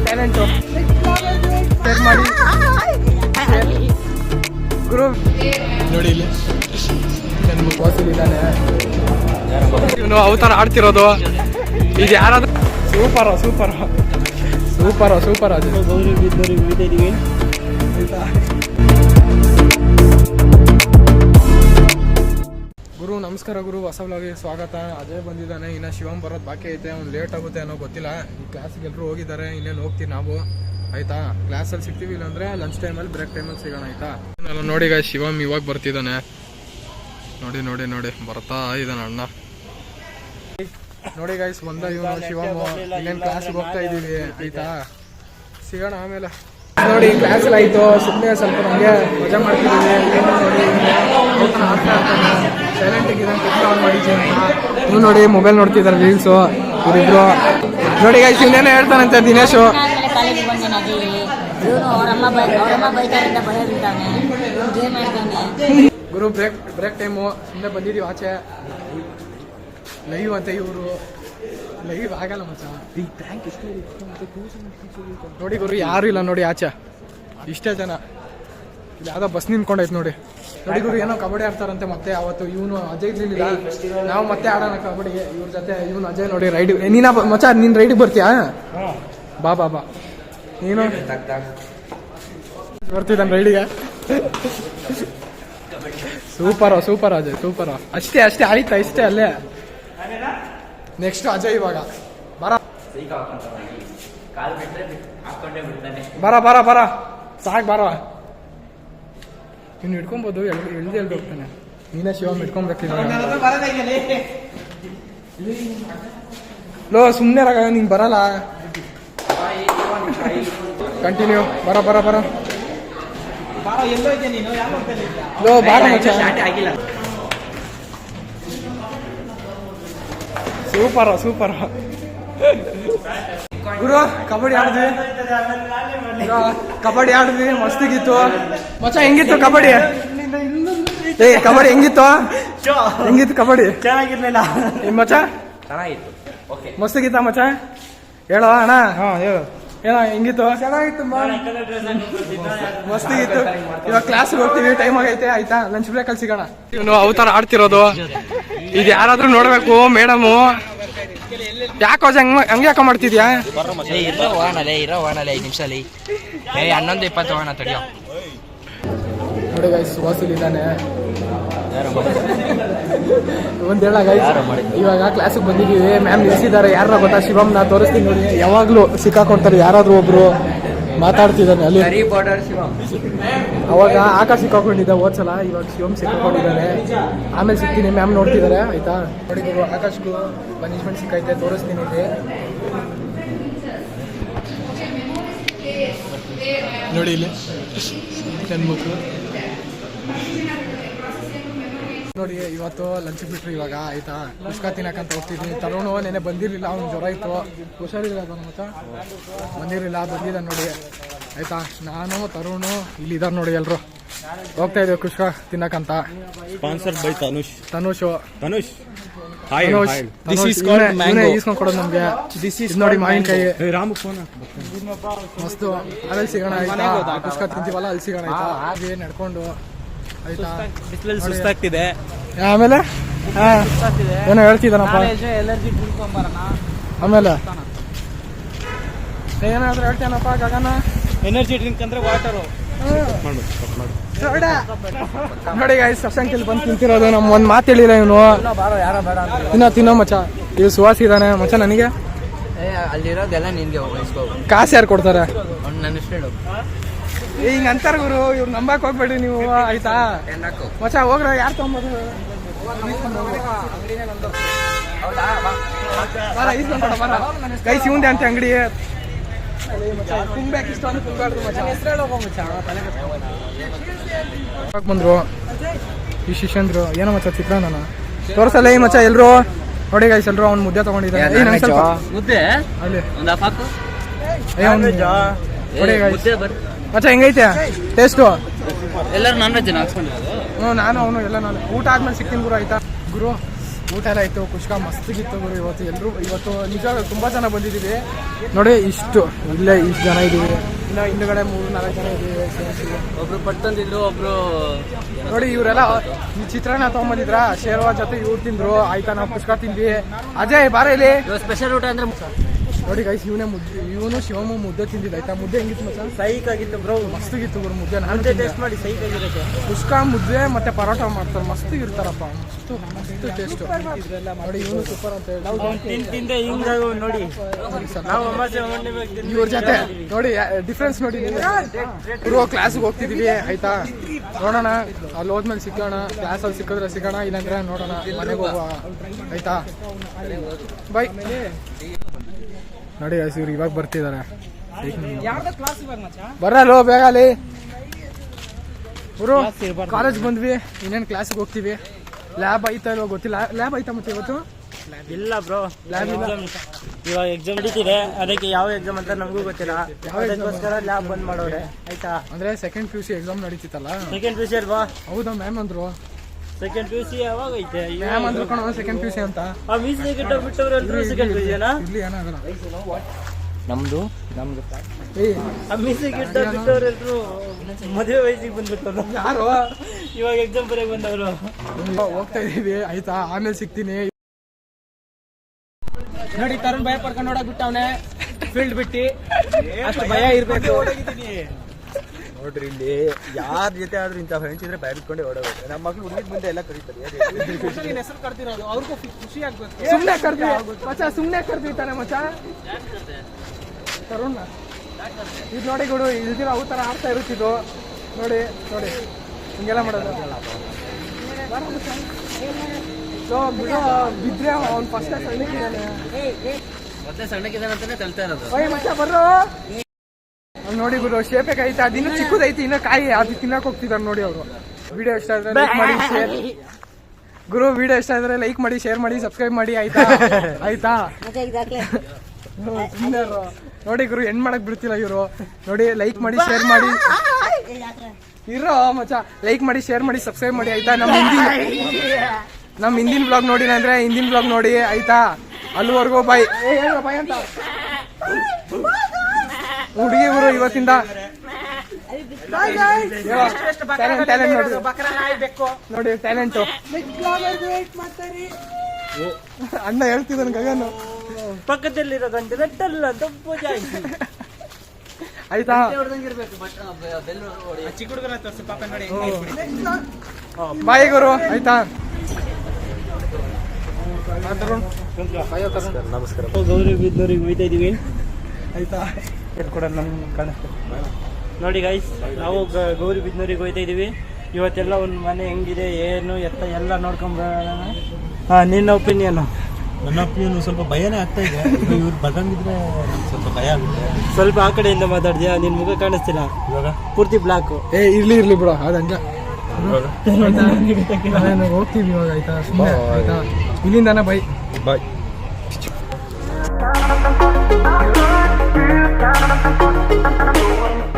Talent share ಮಾಡಿ ಗುರು ನೋಡಿ ಇಲ್ಲಿ ನನ್ನ ಬಾಸಲ್ಲಿದ್ದಾನೆ ಇವನು ಅವತಾರ ಆಡ್ತಿರೋದು ಇದು ಯಾರಾದ್ರೂ ಸೂಪರ್ ಅದು ಗುರು ನಮಸ್ಕಾರ ಗುರು, ಹೊಸ ವ್ಲಾಗಿಗೆ ಸ್ವಾಗತ. ಅಜಯ್ ಬಂದಿದ್ದಾನೆ, ಇನ್ನು ಶಿವಮ್ ಬರೋದು ಬಾಕಿ ಐತೆ. ಅವ್ನು ಲೇಟ್ ಆಗುತ್ತೆ ಅನ್ನೋ ಗೊತ್ತಿಲ್ಲ. ಈ ಕ್ಲಾಸಿಗೆ ಎಲ್ಲರೂ ಹೋಗಿದ್ದಾರೆ, ಇನ್ನೇನು ಹೋಗ್ತೀವಿ ನಾವು. ಆಯ್ತಾ, ಕ್ಲಾಸಲ್ಲಿ ಸಿಗ್ತೀವಿ, ಇಲ್ಲಾಂದ್ರೆ ಲಂಚ್ ಟೈಮಲ್ಲಿ ಬ್ರೇಕ್ ಟೈಮಲ್ಲಿ ಸಿಗೋಣ. ಆಯ್ತಾ, ನಾನು ನೋಡಿ ಗಾಯ್ ಶಿವಮ್ ಇವಾಗ ಬರ್ತಿದ್ದಾನೆ. ನೋಡಿ ಬರ್ತಾ ಇದ್ದಾನೆ ಅಣ್ಣ. ನೋಡಿ ಗಾಯ್ಸ್ ಬಂದ ಇವನು ಶಿವಮ್. ಇನ್ನೇನು ಕ್ಲಾಸಿಗೆ ಹೋಗ್ತಾ ಇದ್ದೀವಿ. ಆಯ್ತಾ, ಸಿಗೋಣ ಆಮೇಲೆ. ನೋಡಿ ಕ್ಲಾಸಲ್ಲಿ ಆಯಿತು, ಸುಮ್ಮನೆ ಸ್ವಲ್ಪ ನಮಗೆ ಮಜಾ ಮಾಡ್ತಿದ್ದೀವಿ. ಏನು ನೋಡಿ ಸೈಲೆಂಟ್ ಆಗಿದ್ದಾನೆ ನೋಡಿ, ಮೊಬೈಲ್ ನೋಡ್ತಿದ್ದಾರೆ ರೀಲ್ಸು ಇವರಿಬ್ರು. ನೋಡಿ ಗಾಯ್ಸ್ ಇನ್ನೇನೋ ಹೇಳ್ತಾನಂತೆ ದಿನೇಶು. ಗುರು ಬ್ರೇಕ್ ಟೈಮು, ಸುಮ್ಮನೆ ಬಂದಿದ್ದೀವಿ ಆಚೆ. ಲೈವ್ ಅಂತ ಇವರು ಲೈವ್ ಆಗಲ್ಲ ಮಚ್ಚ. ನೋಡಿ ಗುರು ಯಾರು ಇಲ್ಲ ನೋಡಿ ಆಚೆ, ಇಷ್ಟೇ ಜನ. ಯಾವ್ದೋ ಬಸ್ ನಿಂತ್ಕೊಂಡೈತೆ ನೋಡಿ ಗುರು. ಏನೋ ಕಬಡ್ಡಿ ಆಡ್ತಾರಂತೆ ಮತ್ತೆ. ಅವತ್ತು ಇವನು ಅಜಯ್ ಇರ್ಲಿಲ್ಲ, ನಾವು ಮತ್ತೆ ಆಡೋಣ ಕಬಡ್ಡಿ ಇವ್ರ ಜೊತೆ. ಇವನು ಅಜಯ್ ನೋಡಿ ರೈಡ್. ನೀನ ಮಚ್ಚ ನೀನ್ ರೈಡಿಗೆ ಬರ್ತೀಯಾ? ಬಾ ನೀನು ಬರ್ತಿದ್ದಾನೆ ರೈಡಿಗೆ. Super Ajay super. ಅಷ್ಟೇ ಆಯ್ತಾ, ಇಷ್ಟೇ ಅಲ್ಲೇ. ನೆಕ್ಸ್ಟ್ ಅಜಯ್ ಇವಾಗ ಬರ ಸಾಕ್ ಬರ. ಇನ್ನು ಹಿಡ್ಕೊಬೋದು, ಎಳ್ದು ಹೋಗ್ತಾನೆ. ನೀನೇ ಶಿವಮ್ ಹಿಡ್ಕೊಂಡ್ಬೇಕಿಲ್ಲ. ಲೋ ಸುಮ್ಮನೆ ರಾಗ, ನಿಂಗೆ ಬರಲ್ಲ. ಕಂಟಿನ್ಯೂ ಬರ ಲೋ ಬಾರ ಮಚ್ಚ. ಸೂಪರ್ ಗುರು. ಕಬಡ್ಡಿ ಆಡಿದ್ವಿ ಮಸ್ತಿಗಿತ್ತು ಮಚ್ಚ. ಹೆಂಗಿತ್ತು ಕಬಡ್ಡಿ? ಹೆಂಗಿತ್ತು ಕಬಡ್ಡಿ? ಚೆನ್ನಾಗಿರ್ಲಿಲ್ಲ ಮಚ್ಚ, ಚೆನ್ನಾಗಿತ್ತು. ಮಸ್ತಿಗಿತ್ತ ಮಚ್ಚ? ಹೇಳೋ ಅಣ್ಣ, ಏನ ಹೆಂಗಿತ್ತು? ಚೆನ್ನಾಗಿತ್ತು, ಮಸ್ತಿಗಿತ್ತು. ಇವಾಗ ಕ್ಲಾಸ್ಗೆ ಹೋಗ್ತೀವಿ, ಟೈಮ್ ಆಗೈತೆ. ಆಯ್ತಾ, ಲಂಚ್ ಬ್ರೇಕ್ ಅಲ್ಲಿ ಸಿಗೋಣ. ಇವನು ಅವತಾರ ಆಡ್ತಿರೋದು ಇದು ಯಾರಾದ್ರೂ ನೋಡ್ಬೇಕು. ಮೇಡಮು ಯಾಕೋ ಹಂಗೆ ಯಾಕೋ ಮಾಡ್ತಿದ್ಯಾ? ಇರೋ ಹೋಗೋಣಲೆ 5 ನಿಮಿಷಲ್ಲಿ 11:20 ಹೋಗೋಣ ತಡಿಯೋ. ನೋಡಿ ಗೈಸ್ ಸುವಾಸಿಲ್ ಇದ್ದಾನೆ. ಒಂದ್ ಹೇಳ ಗೈಸ್, ಇವಾಗ ಕ್ಲಾಸಿಗೆ ಬಂದಿದ್ದೀವಿ. ಮ್ಯಾಮ್ ನಿಲ್ಸಿದ್ದಾರೆ. ಯಾರ ಗೊತ್ತಾ? ಶಿವಮ್ನ ತೋರಿಸ್ತೀನಿ ನೋಡಿ. ಯಾವಾಗ್ಲೂ ಸಿಕ್ಕಾಕೊಂತಾರೆ ಯಾರಾದ್ರೂ ಒಬ್ರು. ಮಾತಾಡ್ತಿದ್ದಾನೆ ಅಲ್ಲಿ. ಅವಾಗ ಆಕಾಶ್ ಸಿಕ್ಕಾಕೊಂಡಿದ್ದ ಹೋದ್ಸಲ, ಇವಾಗ ಶಿವಮ್ ಸಿಕ್ಕಾಕೊಂಡಿದ್ದಾನೆ. ಆಮೇಲೆ ಸಿಗ್ತೀನಿ, ಮ್ಯಾಮ್ ನೋಡ್ತಿದ್ದಾರೆ. ಆಯ್ತಾ, ನೋಡಿ ಆಕಾಶ್ಗೂ ಪನಿಷ್ಮೆಂಟ್ ಸಿಕ್ಕೈತೆ, ತೋರಿಸ್ತೀನಿ ಇಲ್ಲಿ. ನೋಡಿ ಇಲ್ಲಿ ಹೆಣ್ಮಕ್ಳು ನೋಡಿ. ಇವತ್ತು ಲಂಚ್ ಬಿಟ್ರು ಇವಾಗ. ಆಯ್ತಾ, ಕುಷ್ಕ ತಿನ್ನಕಂತ ಹೋಗ್ತಿದ್ವಿ. ತರುಣು ನೆನೆ ಬಂದಿರಲಿಲ್ಲ, ಅವ್ನು ಜ್ವರ ಇತ್ತು, ಹುಷಾರಿಲ್ಲ ಮತ್ತ ಬಂದಿರಲಿಲ್ಲ. ಬಂದಿದ್ದ ನೋಡಿ. ಆಯ್ತಾ, ನಾನು ತರುಣು ಇಲ್ಲಿದ್ದಾರೆ ನೋಡಿ. ಎಲ್ರು ಹೋಗ್ತಾ ಇದ್ದೇವೆ ಕುಷ್ಕ ತಿನ್ನಕಂತ. ಸ್ಪಾನ್ಸರ್ಡ್ ಬೈ ತನುಷ್ ಈಸ್ಕೊಂಡ್ ಕೊಡೋದು ನಮ್ಗೆ. ನೋಡಿ ಮಾವಿನಕಾಯಿ ಮಸ್ತು. ಅಲ್ಲಿ ಸಿಗೋಣ. ಆಯ್ತಾ, ಕುಷ್ಕ ತಿಂತೀವಲ್ಲ, ಅಲ್ಲಿ ಸಿಗೋಣ. ಆಯ್ತಾ, ಹಾಗೆ ನಡ್ಕೊಂಡು. ಆಯ್ತಾ, ಸುಸ್ತಾಗ್ತಿದೆ. ಆಮೇಲೆ ಏನೋ ಹೇಳ್ತಿದ್ದಾನಪ್ಪ. ಆಮೇಲೆ ಏನಾದ್ರೂ ಹೇಳ್ತೇನಪ್ಪ ಗಗನ. ಎನರ್ಜಿ ಡ್ರಿಂಕ್ ಅಂದ್ರೆ ವಾಟರು. ನೋಡಿ ಗಾಯ್ಸ್, ಸಶಂಕಿಲ್ ಬಂದು ತಿಂತಿರೋದು. ನಮ್ ಒಂದ್ ಮಾತು ಹೇಳಿಲ್ಲ ಇವನು. ತಿನ್ನೋ ಮಚ್ಚ. ಇವ್ ಸುವಾಸ ಇದ್ದಾನೆ ಮಚ್ಚ. ನನಗೆ ಅಲ್ಲಿರೋದೆಲ್ಲ ನಿನ್ಗೆ ಕಾಸು ಯಾರು ಕೊಡ್ತಾರೆ? ನನ್ನ ಫ್ರೆಂಡ್ ಹಿಂಗ ಅಂತಾರ ಗುರು. ಇವ್ರು ನಂಬಕ್ ಹೋಗ್ಬೇಡ್ರಿ ನೀವು. ಆಯ್ತಾ ಮಚ್ಚ, ಹೋಗ್ರ. ಯಾರು ತಗೊಂಬೋದು? ಗೈಸ್ ಇವಂದೆ ಅಂತ ಅಂಗಡಿ. ಬಂದ್ರು ಈ ಶಿಷ್ಯಂದ್ರು. ಏನೋ ಮಚ್ಚ ಚಿತ್ರಾನ್ನ ತೋರ್ಸಲ್ಲ ಈ ಮಚ್ಚ. ಎಲ್ರು ನೋಡಿ ಗೈಸ್, ಎಲ್ರು ಅವ್ನು ಮುದ್ದೆ ತಗೊಂಡಿದ್ದಾನೆ. ಮುದ್ದೆ ಅಲ್ಲಿ ಮಚ್ಚ ಹೆಂಗೈತೆ ಟೇಸ್ಟು? ಎಲ್ಲರೂ ನಾನ್ ವೆಜ್ ನಾನು ಅವನು ಎಲ್ಲ ನಾನು ಊಟ ಆದ್ಮೇಲೆ ಸಿಗ್ತೀನಿ ಗುರು. ಆಯ್ತಾ ಗುರು, ಊಟ ಎಲ್ಲ ಇತ್ತು, ಕುಷ್ಕ ಮಸ್ತಿಗಿತ್ತು ಗುರು. ಇವತ್ತು ನಿಜ ತುಂಬ ಜನ ಬಂದಿದ್ದೀವಿ ನೋಡಿ. ಇಷ್ಟು ಇಲ್ಲೇ ಇಷ್ಟು ಜನ ಇದ್ದೀವಿ. ಇನ್ನು ಹಿಂದುಗಡೆ 3-4 ಜನ ಇದ್ದೀವಿ. ಒಬ್ರು ಪಟ್ಟು ತಂದಿದ್ರು, ಒಬ್ರು ನೋಡಿ ಇವರೆಲ್ಲ ಈ ಚಿತ್ರಾನ್ನ ತೊಗೊಂಬಂದಿದ್ರ, ಶೇರ್ವಾ ಜೊತೆ ಇವ್ರು ತಿಂದ್ರು. ಆಯ್ತಾ, ನಾವು ಕುಷ್ಕ ತಿಂದ್ವಿ. ಅಜಯ್ ಬಾರ ಇಲ್ಲಿ. ಸ್ಪೆಷಲ್ ಊಟ ಅಂದ್ರೆ ನೋಡಿ ಗೈಸ್, ಇವನು ಶಿವಮ್ಮ ಮುದ್ದೆ ತಿಂದಿದ್ದು. ಆಯ್ತಾ, ಮುದ್ದೆ ಹೆಂಗಿತ್ತು ಮಚ್ಚ? ಸೈಕ್ ಆಗಿತ್ತು ಬ್ರೋ, ಮಸ್ತಿಗಿತ್ತು ಗುರು ಮುದ್ದೆ. ನಾನು ಟೇಸ್ಟ್ ಮಾಡಿ ಸೈಕ್ ಆಗಿರುತ್ತೆ. ಕುಷ್ಕ ಮುದ್ದೆ ಮತ್ತೆ ಪರೋಟ ಮಾಡ್ತಾರೆ, ಮಸ್ತಿಗಿರ್ತಾರಪ್ಪ, ಮಸ್ತ್ ಟೇಸ್ಟ್. ನೋಡಿ ಇವನು ಸೂಪರ್ ಅಂತ ಹೇಳಿ ತಿಂದೆ ಹಿಂಗ ನೋಡಿ. ಇವ್ರ ಜೊತೆ ನೋಡಿ ಡಿಫ್ರೆನ್ಸ್ ನೋಡಿ. ಇರುವ ಕ್ಲಾಸ್ಗೆ ಹೋಗ್ತಿದೀವಿ ಆಯ್ತಾ, ನೋಡೋಣ ಅಲ್ಲಿ ಹೋದ್ಮೇಲೆ ಸಿಕ್ಕೋಣ. ಕ್ಲಾಸಲ್ಲಿ ಸಿಕ್ಕಿದ್ರೆ ಸಿಗೋಣ, ಇಲ್ಲಾಂದ್ರೆ ನೋಡೋಣ ಮನೆಗೆ ಹೋಗುವ ಆಯ್ತಾ. ಬೈ. ನೋಡಿ ಇವ್ರು ಇವಾಗ ಬರ್ತಿದ್ದಾರೆ. ಬರಲ್ಲೋ ಬೇಗ ಅಲ್ಲಿ ಗುರು. ಕಾಲೇಜ್ ಬಂದ್ವಿ, ಇನ್ನೇನು ಕ್ಲಾಸ್ಗೆ ಹೋಗ್ತೀವಿ. ಲ್ಯಾಬ್ ಐತಾ ಇಲ್ವೋ ಗೊತ್ತಿಲ್ಲ. ಲ್ಯಾಬ್ ಐತಾ ಮತ್ತೆ ಇವತ್ತು? ಇಲ್ಲ ಬ್ರೋ, ಲ್ಯಾಬ್ ಇಲ್ಲ. ಇವಾಗ ಎಕ್ಸಾಮ್ ನಡೀತಿದೆ, ಅದಕ್ಕೆ ಯಾವ ಎಕ್ಸಾಮ್ ಅಂತ ನಮಗೂ ಗೊತ್ತಿಲ್ಲ. ಅದಕ್ಕೋಸ್ಕರ ಲ್ಯಾಬ್ ಬಂದ್ ಮಾಡೋರೆ ಆಯ್ತಾ. ಅಂದ್ರೆ ಸೆಕೆಂಡ್ PUC ಎಕ್ಸಾಮ್ ನಡೀತಿತ್ತಲ್ಲ. ಸೆಕೆಂಡ್ PUC ಅಲ್ವಾ? ಹೌದಾ, ಮ್ಯಾಮ್ ಅಂದ್ರು. ಸೆಕೆಂಡ್ PUC ಯಾವಾಗ ಐತೆ? ಮ್ಯಾಮ್ ಅಂದ್ರು ಕಣ ಸೆಕೆಂಡ್ PUC ಅಂತ. ಆ ಮಿಸ್ ಬಿಟ್ಟವ್ರು ಸೆಕೆಂಡ್ PUC ಏನಾ? ಇಲ್ಲಿ ಏನಾಗಲ್ಲ. ನಮ್ದು ಏಯ್ ಆ ಮಿಸ್ ಬಿಟ್ಟವ್ರೆಲ್ರು ಮದುವೆ ವಯಸ್ಸಿಗೆ ಬಂದ್ಬಿಟ್ಟವ್ರು. ಯಾರು? ಇವಾಗ ಎಕ್ಸಾಮ್ ಬರೆಯಕ್ ಬಂದವರು. ಹೋಗ್ತಾ ಇದೀವಿ ಆಯ್ತಾ, ಆಮೇಲೆ ಸಿಗ್ತೀನಿ. ನೋಡಿ ತರುಣ್ ಭಯ ಪಡ್ಕೊಂಡು ನೋಡಕ್ ಬಿಟ್ಟವನೆ ಫೀಲ್ಡ್ ಬಿಟ್ಟು. ಅಷ್ಟು ಭಯ ಇರ್ಬೇಕು. ನೋಡ್ರಿ, ಇಲ್ಲಿ ಯಾರ ಜೊತೆ ಆದ್ರೂ ಇಂಥ ಫ್ರೆಂಡ್ಸ್ ಇದ್ರೆ ಭಯ ಬಿಟ್ಕೊಂಡೆ ಓಡೋಗುತ್ತೆ. ನಮ್ಮ ಮಕ್ಳು ಹುಡುಗಿದ ಮುಂದೆ ಎಲ್ಲ ಕರೀತಾರೆ. ಹೆಸರು ಕರ್ತಿರೋದು ಅವ್ರಿಗೂ ಖುಷಿ ಆಗ್ಬೇಕು. ಸುಮ್ನೆ ಕರ್ದ್ವಿ ಮಚ್ಚ, ಸುಮ್ನೆ ಕರ್ದ್ವಿ ತಾನೆ ಮಚ್ಚ. ತರುಣ್ ಇದು ನೋಡಿ ಗುಡು, ಇಲ್ದಿರ ಅವು ತರ ಆಡ್ತಾ ಇರುತ್ತಿದ್ದು. ನೋಡಿ ನೋಡಿ ಹಿಂಗೆಲ್ಲ ಮಾಡೋದು. ಬಿಡು, ಬಿದ್ರೆ ಅವ್ನು ಫಸ್ಟ್ ಸಣ್ಣಕ್ಕಿದ್ದಾನೆ. ಮತ್ತೆ ಸಣ್ಣಕ್ಕಿದ್ದಾನೆ ಅಂತಾನೆ ತಳ್ತಾ ಇರೋದು. ಓಯ್ ಮಚ್ಚ ಬರ್ರೋ. ನೋಡಿ ಗುರು, ಶೇಪೆಗೆ ಐತೆ, ಅದಿನ್ನೂ ಚಿಕ್ಕದೈತಿ, ಇನ್ನ ಕಾಯಿ ಅದು ತಿನ್ನಕ್ ಹೋಗ್ತಿದ್ದಾರೆ ನೋಡಿ ಅವರು. ವಿಡಿಯೋ ಇಷ್ಟ ಆದ್ರೆ ಲೈಕ್ ಮಾಡಿ, ಶೇರ್ ಗುರು. ವಿಡಿಯೋ ಇಷ್ಟ ಆದ್ರೆ ಲೈಕ್ ಮಾಡಿ, ಶೇರ್ ಮಾಡಿ, ಸಬ್ಸ್ಕ್ರೈಬ್ ಮಾಡಿ ಆಯ್ತಾ. ಆಯ್ತಾ ನೋಡಿ ಗುರು, ಹೆಣ್ ಮಾಡಕ್ ಬಿಡ್ತಿಲ್ಲ ಇವರು. ನೋಡಿ ಲೈಕ್ ಮಾಡಿ, ಶೇರ್ ಮಾಡಿ. ಇರೋ ಮಚ್ಚ, ಲೈಕ್ ಮಾಡಿ, ಶೇರ್ ಮಾಡಿ, ಸಬ್ಸ್ಕ್ರೈಬ್ ಮಾಡಿ ಆಯ್ತಾ. ನಮ್ಮ ಹಿಂದಿನ ಬ್ಲಾಗ್ ನೋಡಿಲ್ಲ ಅಂದ್ರೆ ಹಿಂದಿನ ಬ್ಲಾಗ್ ನೋಡಿ ಆಯ್ತಾ. ಅಲ್ಲಿವರೆಗೂ ಬಾಯ್. ಬಾಯ್ ಅಂತ ಹುಡುಗಿ ಗುರು ಇವತ್ತಿಂದ ಟ್ಯಾಲೆಂಟ್ ನೋಡಿ, ಟ್ಯಾಲೆಂಟು. ಅಣ್ಣ ಹೇಳ್ತಿದ್ದಾನೆ ಗಗನು. ಪಕ್ಕದಲ್ಲಿರೋ ಗಂಟೆ ನೆಟ್ಟಲ್ಲ ಪೂಜೆ ಆಯ್ತಾ. ಚಿಕ್ಕ ಹುಡುಗನ ತೋರಿಸಿ ಪಾಪ ನೋಡಿ. ಬಾಯ್ ಗುರು ಆಯ್ತಾ. ನಮಸ್ಕಾರ. ಗೌರಿ ಬಿದ್ದೂರಿಗೆ ಹೋಯ್ತಾ ಇದೀವಿ ಆಯ್ತಾ. ಕೂಡ ನಮ್ಗೆ ಕಾಣಿಸ್ತದೆ ನೋಡಿ ಗೈಸ್. ನಾವು ಗೌರಿ ಬಿದ್ನೂರಿಗೆ ಹೋಯ್ತಾ ಇದೀವಿ. ಇವತ್ತೆಲ್ಲ ಒಂದು ಮನೆ ಹೆಂಗಿದೆ ಏನು ಎತ್ತ ಎಲ್ಲ ನೋಡ್ಕೊಂಬರೋಣ. ನಿನ್ನ ಒಪಿನಿಯನ್? ನನ್ನ ಒಪಿನಿಯನ್ ಸ್ವಲ್ಪ ಭಯನೇ ಆಗ್ತಾ ಇದೆ. ಇವ್ರು ಬರಂಗಿದ್ರೆ ಸ್ವಲ್ಪ ಭಯ ಆಗುತ್ತೆ. ಸ್ವಲ್ಪ ಆ ಕಡೆಯಿಂದ ಮಾತಾಡ್ತೀಯಾ? ನಿನ್ ಮುಖ ಕಾಣಿಸ್ತಿಲ್ಲ ಇವಾಗ ಪೂರ್ತಿ ಬ್ಲಾಕ್. ಇರ್ಲಿ ಬಿಡು, ಅದಂಜ ಹೋಗ್ತೀವಿ ಇವಾಗ ಆಯ್ತಾ. ಸುಮ್ಮನೆ ಆಯ್ತಾ, ಇಲ್ಲಿಂದಾನ ಬೈ ಬಾಯ್. Thank you.